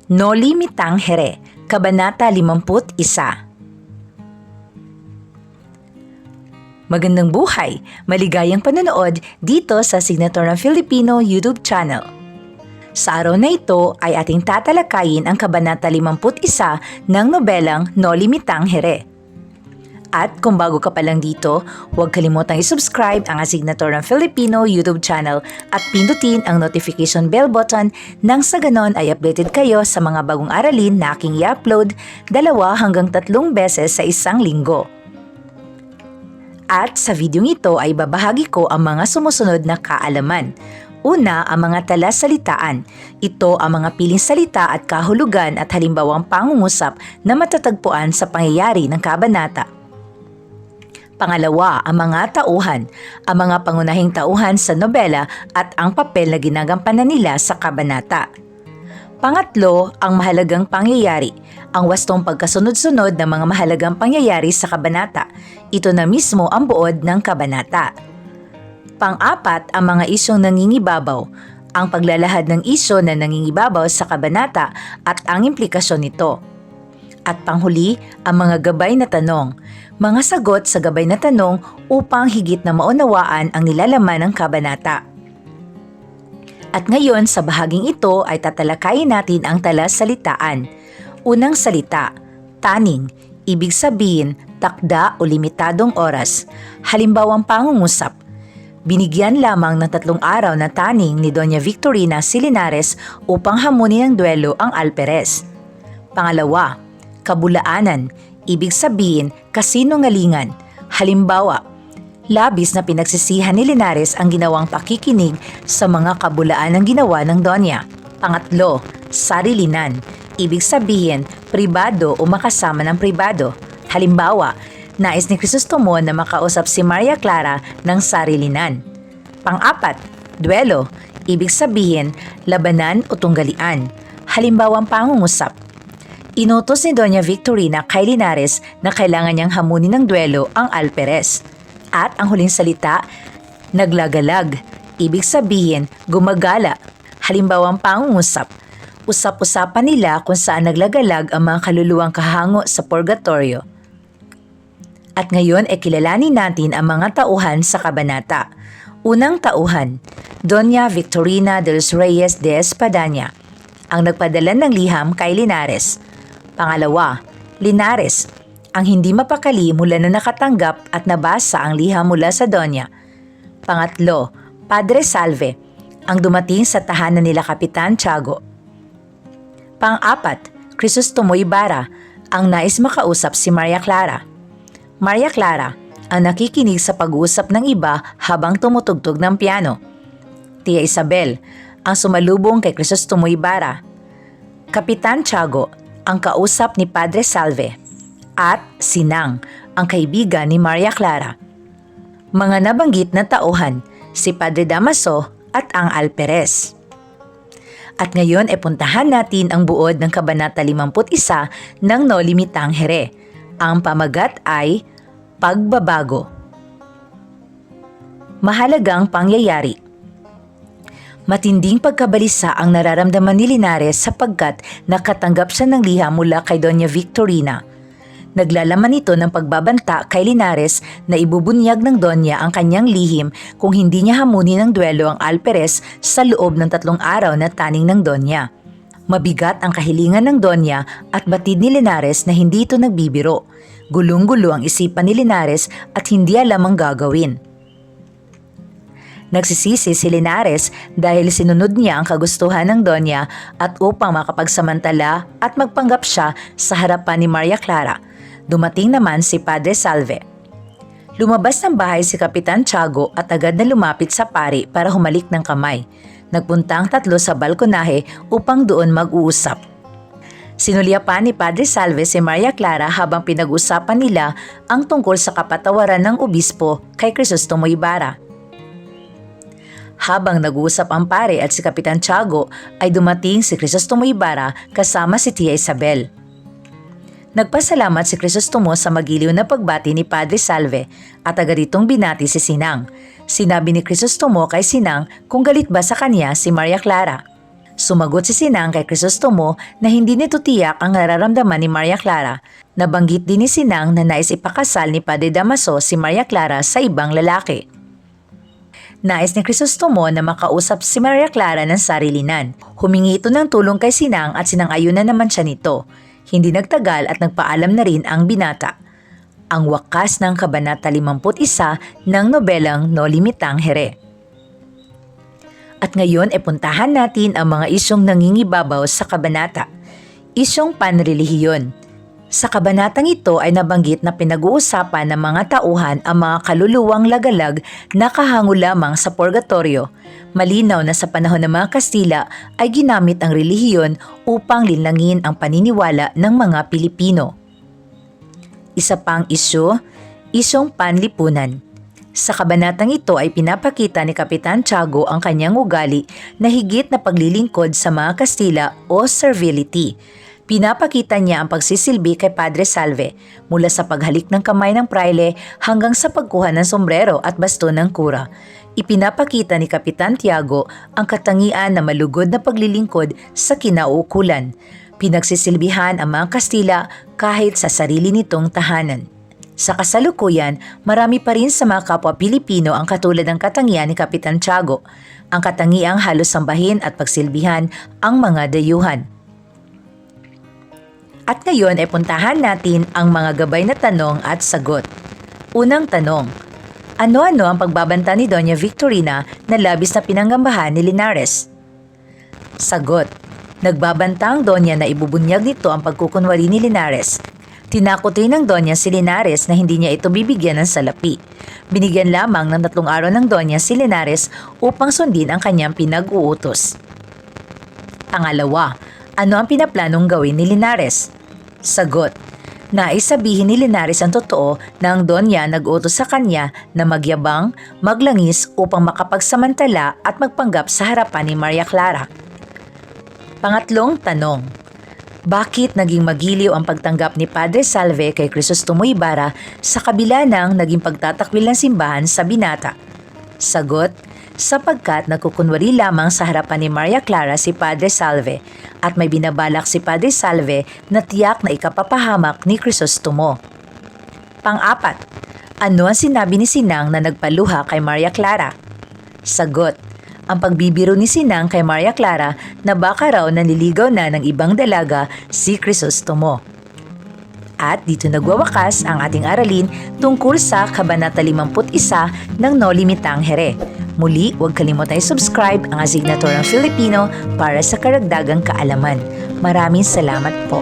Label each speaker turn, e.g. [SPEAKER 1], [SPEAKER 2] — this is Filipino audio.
[SPEAKER 1] Noli Me Tangere, Kabanata 51. Magandang buhay! Maligayang panonood dito sa Signature ng Filipino YouTube channel. Sa araw na ito ay ating tatalakayin ang Kabanata 51 ng nobelang Noli Me Tangere. At kung bago ka pa lang dito, huwag kalimutang i-subscribe ang Signature ng Filipino YouTube channel at pindutin ang notification bell button nang sa ganon ay updated kayo sa mga bagong aralin na aking i-upload 2 hanggang 3 beses sa isang linggo. At sa videong ito ay babahagi ko ang mga sumusunod na kaalaman. Una, ang mga talasalitaan. Ito ang mga piling salita at kahulugan at halimbawang pangungusap na matatagpuan sa pangyayari ng kabanata. Pangalawa, ang mga tauhan, ang mga pangunahing tauhan sa nobela at ang papel na ginagampanan nila sa kabanata. Pangatlo, ang mahalagang pangyayari, ang wastong pagkasunod-sunod ng mga mahalagang pangyayari sa kabanata. Ito na mismo ang buod ng kabanata. Pang-apat, ang mga isyong nangingibabaw, ang paglalahad ng isyo na nangingibabaw sa kabanata at ang implikasyon nito. At panghuli, ang mga gabay na tanong, mga sagot sa gabay na tanong upang higit na maunawaan ang nilalaman ng kabanata. At ngayon sa bahaging ito ay tatalakayin natin ang talasalitaan. Unang salita, taning, ibig sabihin takda o limitadong oras. Halimbawang pangungusap, binigyan lamang ng 3 araw na taning ni Doña Victorina C. Linares upang hamunin ng duelo ang alperes. Pangalawa, kabulaanan, ibig sabihin kasinungalingan. Halimbawa, labis na pinagsisihan ni Linares ang ginawang pakikinig sa mga kabulaan ng ginawa ng Donya. Pangatlo, sarilinan, ibig sabihin pribado o makasama ng pribado. Halimbawa, nais ni Crisostomo na makausap si Maria Clara ng sarilinan. Pang-apat, duelo, ibig sabihin labanan o tunggalian. Halimbawang pangungusap, inutos ni Doña Victorina kay Linares na kailangan niyang hamunin ng duelo ang alperes. At ang huling salita, naglagalag, ibig sabihin gumagala. Halimbawang pangungusap, usap-usapan nila kung saan naglagalag ang mga kaluluwang kahango sa purgatorio. At ngayon ay kilalanin natin ang mga tauhan sa kabanata. Unang tauhan, Doña Victorina de los Reyes de Espadaña, ang nagpadala ng liham kay Linares. Pangalawa, Linares, ang hindi mapakali mula na nakatanggap at nabasa ang liham mula sa Donya. Pangatlo, Padre Salve, ang dumating sa tahanan nila Kapitan Tiago. Pang-apat, Crisostomo Ibarra, ang nais makausap si Maria Clara. Maria Clara, ang nakikinig sa pag-uusap ng iba habang tumutugtog ng piano. Tia Isabel, ang sumalubong kay Crisostomo Ibarra. Kapitan Tiago, ang kausap ni Padre Salve. At Sinang, ang kaibigan ni Maria Clara. Mga nabanggit na tauhan, si Padre Damaso at ang alperes. At ngayon ay puntahan natin ang buod ng Kabanata 51 ng Noli Me Tangere. Ang pamagat ay pagbabago. Mahalagang pangyayari. Matinding pagkabalisa ang nararamdaman ni Linares sapagkat nakatanggap siya ng liham mula kay Doña Victorina. Naglalaman ito ng pagbabanta kay Linares na ibubunyag ng Donya ang kanyang lihim kung hindi niya hamunin ng duelo ang alperes sa loob ng 3 araw na taning ng Donya. Mabigat ang kahilingan ng Donya at batid ni Linares na hindi ito nagbibiro. Gulong-gulo ang isipan ni Linares at hindi alam ang gagawin. Nagsisisi si Linares dahil sinunod niya ang kagustuhan ng Donya at upang makapagsamantala at magpanggap siya sa harapan ni Maria Clara. Dumating naman si Padre Salve. Lumabas ng bahay si Kapitan Tiago at agad na lumapit sa pari para humalik ng kamay. Nagpunta ang 3 sa balkonahe upang doon mag-uusap. Sinulyapan ni Padre Salve si Maria Clara habang pinag-usapan nila ang tungkol sa kapatawaran ng obispo kay Crisostomo Ibarra. Habang nag-uusap ang pare at si Kapitan Tiago ay dumating si Crisostomo Ibarra kasama si Tia Isabel. Nagpasalamat si Crisostomo sa magiliw na pagbati ni Padre Salve at agad itong binati si Sinang. Sinabi ni Crisostomo kay Sinang kung galit ba sa kanya si Maria Clara. Sumagot si Sinang kay Crisostomo na hindi nito tiyak ang nararamdaman ni Maria Clara. Nabanggit din ni Sinang na nais ipakasal ni Padre Damaso si Maria Clara sa ibang lalaki. Nais ni Crisostomo na makausap si Maria Clara ng sarilinan. Humingi ito ng tulong kay Sinang at sinang-ayunan naman siya nito. Hindi nagtagal at nagpaalam na rin ang binata. Ang wakas ng Kabanata 51 ng nobelang No Limitang Here. At ngayon puntahan natin ang mga isyong nangingibabaw sa kabanata. Isyong panrelihiyon. Sa kabanatang ito ay nabanggit na pinag-uusapan ng mga tauhan ang mga kaluluwang lagalag na kahango lamang sa purgatorio. Malinaw na sa panahon ng mga Kastila ay ginamit ang relihiyon upang linlangin ang paniniwala ng mga Pilipino. Isa pang isyu, isyong panlipunan. Sa kabanatang ito ay pinapakita ni Kapitan Tiago ang kanyang ugali na higit na paglilingkod sa mga Kastila o servility. Pinapakita niya ang pagsisilbi kay Padre Salve mula sa paghalik ng kamay ng praile hanggang sa pagkuha ng sombrero at baston ng kura. Ipinapakita ni Kapitan Tiago ang katangian na malugod na paglilingkod sa kinauukulan. Pinagsisilbihan ang mga Kastila kahit sa sarili nitong tahanan. Sa kasalukuyan, marami pa rin sa mga kapwa Pilipino ang katulad ng katangian ni Kapitan Tiago, ang katangiang halos sambahin at pagsilbihan ang mga dayuhan. At ngayon ay puntahan natin ang mga gabay na tanong at sagot. Unang tanong, ano-ano ang pagbabanta ni Doña Victorina na labis na pinanggambahan ni Linares? Sagot, nagbabanta ang Doña na ibubunyag nito ang pagkukunwari ni Linares. Tinakotin ng Doña si Linares na hindi niya ito bibigyan ng salapi. Binigyan lamang ng 3 araw ng Doña si Linares upang sundin ang kanyang pinag-uutos. Pangalawa, ano ang pinaplanong gawin ni Linares? Sagot, nais sabihin ni Linares ang totoo na ang Doña nag-utos sa kanya na magyabang, maglangis upang makapagsamantala at magpanggap sa harapan ni Maria Clara. Pangatlong tanong, bakit naging magiliw ang pagtanggap ni Padre Salve kay Crisostomo Ibarra sa kabila ng naging pagtatakwil ng simbahan sa binata? Sagot, sapagkat nagkukunwari lamang sa harapan ni Maria Clara si Padre Salve at may binabalak si Padre Salve na tiyak na ikapapahamak ni Crisostomo. Pang-apat, ano ang sinabi ni Sinang na nagpaluha kay Maria Clara? Sagot, ang pagbibiro ni Sinang kay Maria Clara na baka raw nanliligaw na ng ibang dalaga si Crisostomo. At dito nagwawakas ang ating aralin tungkol sa Kabanata 51 ng No Limitang Here. Muli, huwag kalimutang i-subscribe ang Asignaturang Filipino para sa karagdagang kaalaman. Maraming salamat po.